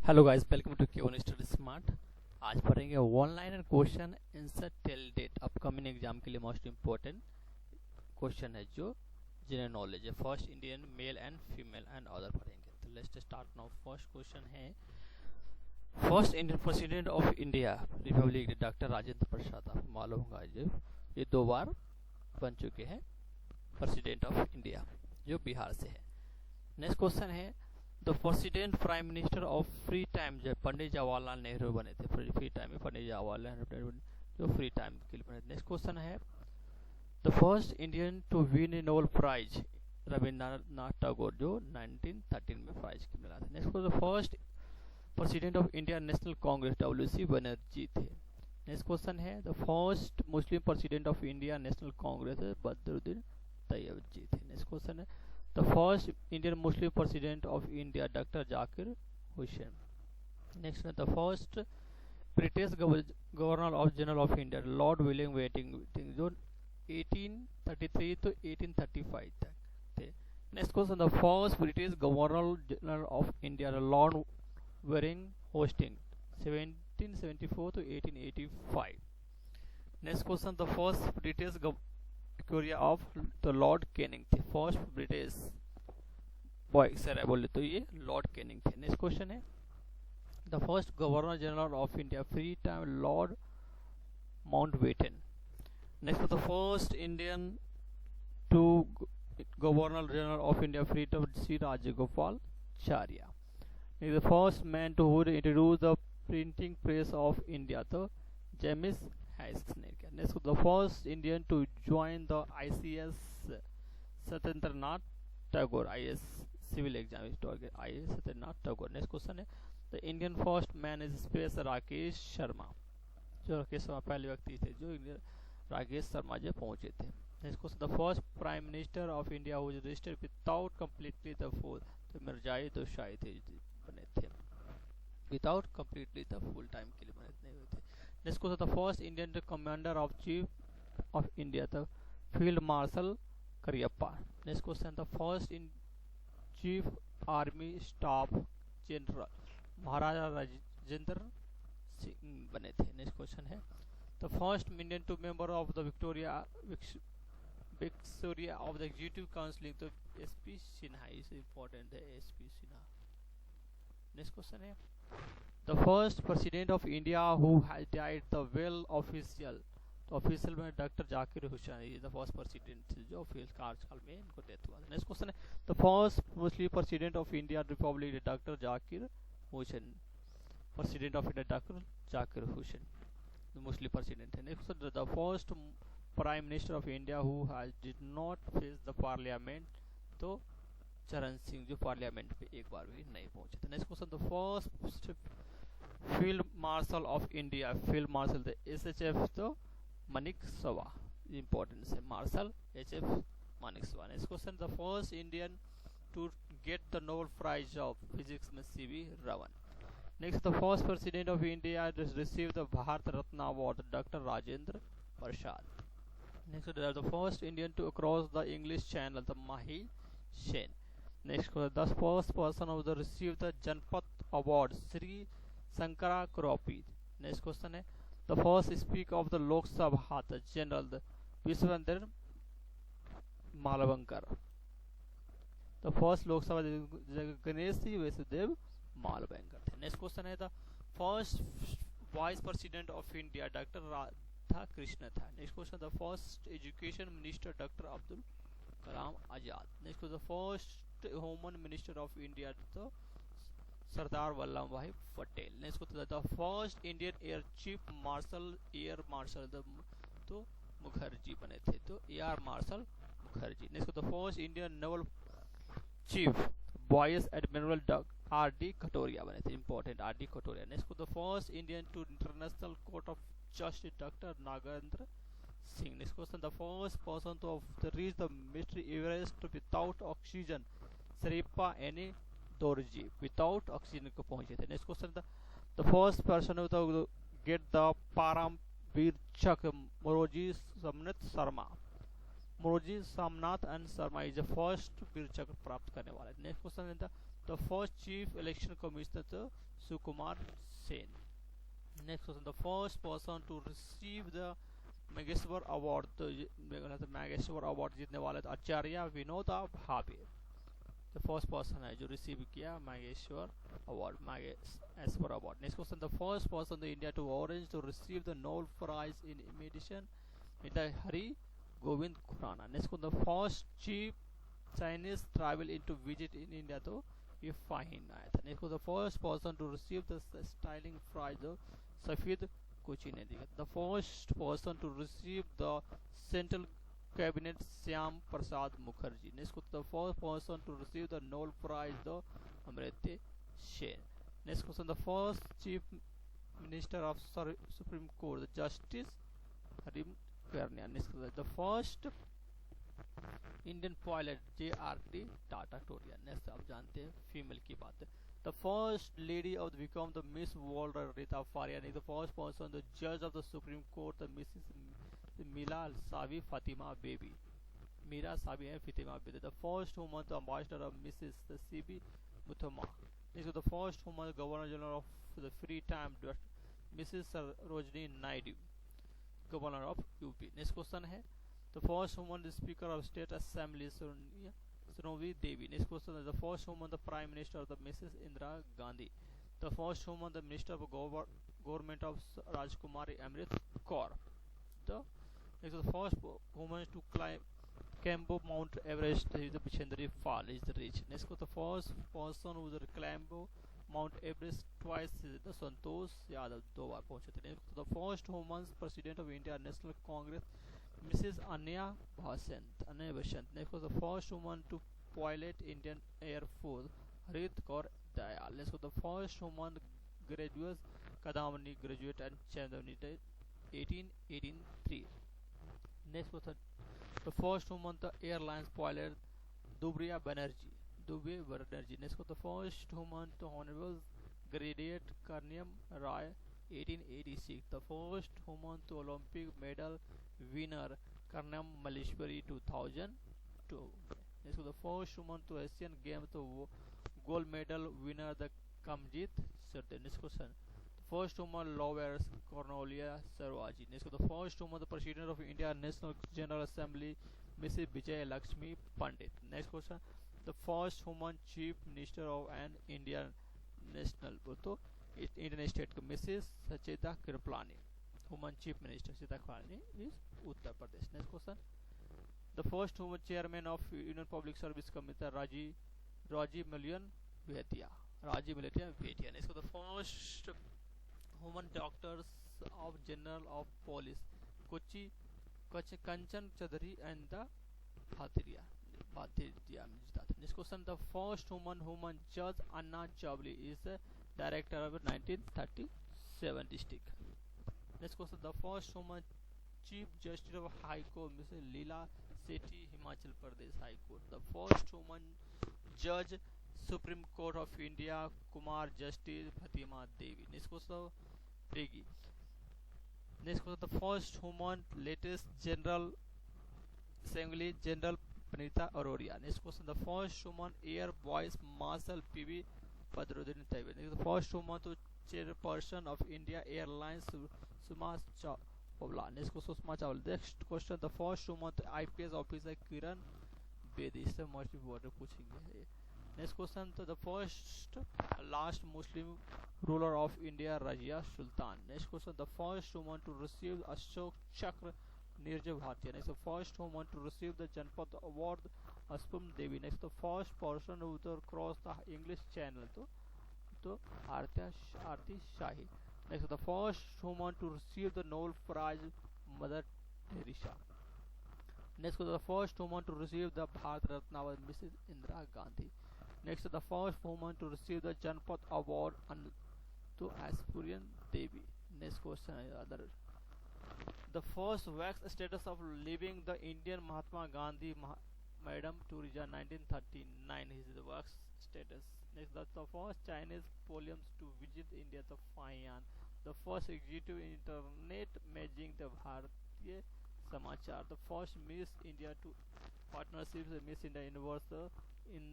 Hello guys, welcome to क्योन study smart. आज पढ़ेंगे one liner question answer till date. Upcoming exam के लिए मोस्ट इंपॉर्टेंट क्वेश्चन है जो जनरल नॉलेज है। First Indian male and female and other पढ़ेंगे। तो let's start now. First question है, first Indian president of India republic doctor Rajendra Prasad. आपको मालूम होगा जो ये 2 बार बन चुके हैं प्रेसिडेंट ऑफ इंडिया, जो बिहार से है। नेक्स्ट क्वेश्चन है, the president prime minister of free time, जब पंडित जवाहरलाल नेहरू बने थे। फ्री टाइम में पंडित जवाहरलाल नेहरू जो फ्री टाइम के लिए बने थे। नेक्स्ट क्वेश्चन है, the first Indian to win a Nobel prize Rabindranath Tagore, जो 1913 में प्राइज मिला था। Next question, first president of India National Congress W C. Banerjee थे। नेक्स्ट क्वेश्चन है, the first Muslim president of India National Congress Badruddin Tyabji थे। नेक्स्ट क्वेश्चन है, the first Indian Muslim president of India doctor Zakir Hussain. Next है, the first British governor of general of India lord William Bentinck, जो 1833 तो 1835 तक थे। Next question, the first British governor general of India lord Warren Hastings 1774 तो 1885। Next question, the first British कोरिया of the lord Canning थे। First British viceroy बोले तो ये लॉर्ड कैनिंग थे। नेक्स्ट क्वेश्चन है, the first governor general of India free time lord Mountbatten. Next, the first Indian to governor general of India free time Shri Rajagopalachari. The first man to who introduce the printing press of India, तो James Hicks ने किया। Next, the first Indian to join the ICS Satyendranath Tagore, IAS civil exam IAS Satyendranath Tagore. Next question है, the Indian first man is space Rakesh Sharma, जो राकेश शर्मा पहले व्यक्ति थे जो राकेश शर्मा जो पहुंचे थे। Next question, the first prime minister of India who is registered without completely the full, तो मिर्जाई तो शायद बने थे without completely the full time के लिए बने नहीं हुए थे। Next question, the first Indian commander of chief of India, the field marshal Cariappa. Next question, the first in chief army staff general Maharaja Rajendra Singh बने थे। नेक्स्ट क्वेश्चन है, the first Indian to member of the Victoria of the executive council, तो SP Sinha, इसे important है SP Sinha. Next question है, the first president of India who has died the well official, तो official में doctor Zakir Hussain, ये the first president जो official कार्यकाल में इनको डेथ हुआ। नेक्स्ट क्वेश्चन है, the first Muslim president of India republic doctor Zakir Hussain, president of India doctor Zakir Hussain Muslim president है। Next question, the first prime minister of India who has did not face the parliament, तो चरण सिंह, जो parliament पे एक बार भी नहीं पहुंचे थे। Next question, the first field marshal of India, field marshal the SHF, तो मानिक सवा, इंपॉर्टेंस है martial HF Manekshaw. Next question, the first Indian to get the Nobel prize of physics में CV Raman. Next, the first president of India receive the Bharat Ratna award doctor Rajendra Prasad. Next, the first Indian to cross the English channel, the Mahi Sen. Next, the first person of the receive the Jnanpith award Shri Shankara Kurup. Next question है, the first speaker of the Lok Sabha the general Vishvendra Malvankar. The first Lok Sabha Ganesh Vasudev Mavalankar थे। Next question है, the first vice president of India doctor Radha Krishna था। Next question, the first education minister doctor Abdul Kalam Azad. Next, the first home minister of India तो Sardar Vallabhbhai Patel. Next, the first Indian air chief marshal air marshal तो मुखर्जी बने थे, तो air marshal Mukherjee. Next, the first Indian naval chief vice admiral RD कटोरिया बने थे, important RD Katoria. Next, the first Indian to international court of justice doctor Nagendra Singh. Next question, the first person to reach the mystery Everest without oxygen Sherpa Ang Dorji, without oxygen को पहुंचे थे। Next question, the first person to get the Paramvir Chakra मोरोजी सोमनाथ शर्मा, मोरोजी Somnath and Sharma is the first Vir Chakra प्राप्त करने वाले। Next question, The first chief election commissioner the Sukumar Sen. Next question, the first person to receive the Mageshwar Award, तो Mageshwar Award जीतने वाले थे आचार्य विनोदा भावे. The first person है जो receive किया Mageshwar Award, Mageshwar Award. Next question, the first person in India to orange to receive the Nobel Prize in medicine in the Hari Govind Khurana. Next question, the first chief Chinese travel into visit in India तो ये fine आया था. Next the first person to receive the styling prize जो सफीद कोची ने दिया. The first person to receive the central cabinet Shyam Prasad Mukherjee. Next the first person to receive the Nobel Prize the Amartya Sen. Next question, the first chief minister of Supreme Court the Justice Harilal Kania. Next the first Indian pilot JRD Tata टोरिया. Next आप जानते हैं female की बात है. The first lady of become the miss world Reita Faria. The first person the जज of the supreme court the Mrs Meera सावी फातिमा बेबी. मीरा सावी है Fatima Beevi. The first woman the ambassador of Mrs the C B Muthamma. Next the first woman governor general of the free time Mrs Sarojini Naidu, governor of UP. Next question है the first woman the speaker of state assembly Sonovi Devi. Next question is the first woman the prime minister of the Mrs. Indira Gandhi. The first woman the minister of government of Rajkumari Amrit Kaur. The next the first woman to climb Cambo Mount Everest is the Bichendri Fall is the rich. Next the first person who the Cambo Mount Everest twice is the Santosh Yadav. दो बार पहुंचे थे. Next the first woman president of India National Congress Mrs. Anya Bhasant. Next was the first woman to pilot Indian Air Force Harit Kaur Dayal. Let's go the first woman graduates Kadamani graduate and Chandani 1883. Next was the first woman the airlines pilot Dubriya Banerjee. Next was the first woman to honorable graduate Karniam Rai 1886. The first woman to Olympic medal winner Karnam Maleshwari 2002. Next was the first woman to Asian Games to gold medal winner the Kamjit Sardar. Next question, the first woman lawyer Cornelia Sarwaji. Next was the first woman the president of India National General Assembly Mrs. Vijay Lakshmi Pandit. Next question, the first woman chief minister of an Indian national तो Indian state Mrs. Sacheta Kriplani. Woman chief minister Sacheta Kriplani is Uttar Pradesh. Next question, the first woman chairman of Union Public Service Committee Raji Milian Bhatia. Next, the first woman doctors of General of Police Kochi Kanchan Chaudhary and the Bhatia. Next question, the first woman judge Anna Chavli is the director of 1937 district. Next question, the first woman Chief Justice of High Court Mrs. Leela Sethi, Himachal Pradesh High Court. The first woman Judge Supreme Court of India Kumar Justice Fatima Devi. Next question, Peggy. Next question, the first woman latest General Assembly General Panita Aroria. Next question, the first woman Air Vice Marshal PV Badruddin Taiwan. The first woman to chairperson of India Airlines Suma Chawla. Next question, Suma Chawla. Next question, the first woman to IPS officer Kiran Bedi. इससे must border पूछेंगे. Next question, तो the first last Muslim ruler of India Razia Sultan. Next question, the first woman to receive Ashok Chakra Neerja Bharatiya. Next, the first woman to receive the Jnanpith award Ashapurna Devi. Next, the first person who cross the English channel तो Arati Saha. Next, the first woman to receive the Nobel prize mother Teresa. Next, the first woman to receive the Bharat Ratna was Mrs. Indira Gandhi. Next, the first woman to receive the Janpath Award to Aspurian Devi. Next question, the first wax status of living the Indian Mahatma Gandhi Madam Turija 1939 is the wax status. Next, the first Chinese poems to visit India, the Fayan. The first executive internet managing the Bharatiya Samachar. The first Miss India to partnership with Miss India Universe in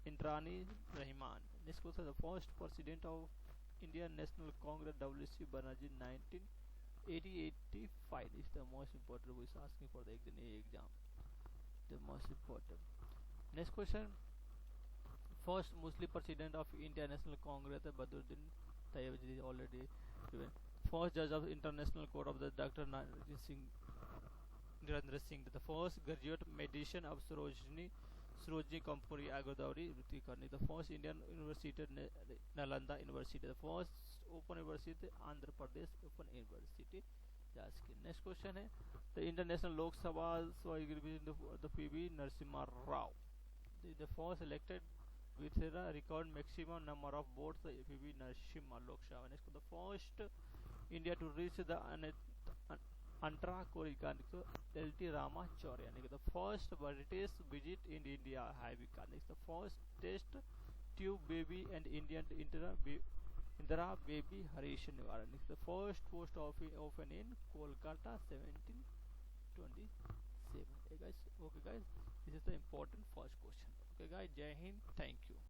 Indrani Rahman. Next question, the first president of Indian National Congress WC Banerjee 1980-85 is the most important who is asking for the exam. The most important. Next question, first Muslim president of Indian National Congress Badruddin Tayyib is already given. First judge of International Court of the Dr. Narendra Singh. The first graduate medicine of Sarojini Kampuri Agodavari Rutikani. The first Indian University Nalanda University. The first Open University Andhra Pradesh Open University. Next question है the International Lok Sabha so I will be the PV Narasimha Rao. The first elected with a record maximum number of votes the PV Narasimha Lok Sabha. Next the first India to reach the Antara LT Ramacharya. The first British visit in India Havika. Next the first test tube baby and Indian Indira baby Harish Nivaran. Next the first post office open in Kolkata 1727. Okay guys, this is the important first question. Okay guys, Jai Hind, thank you.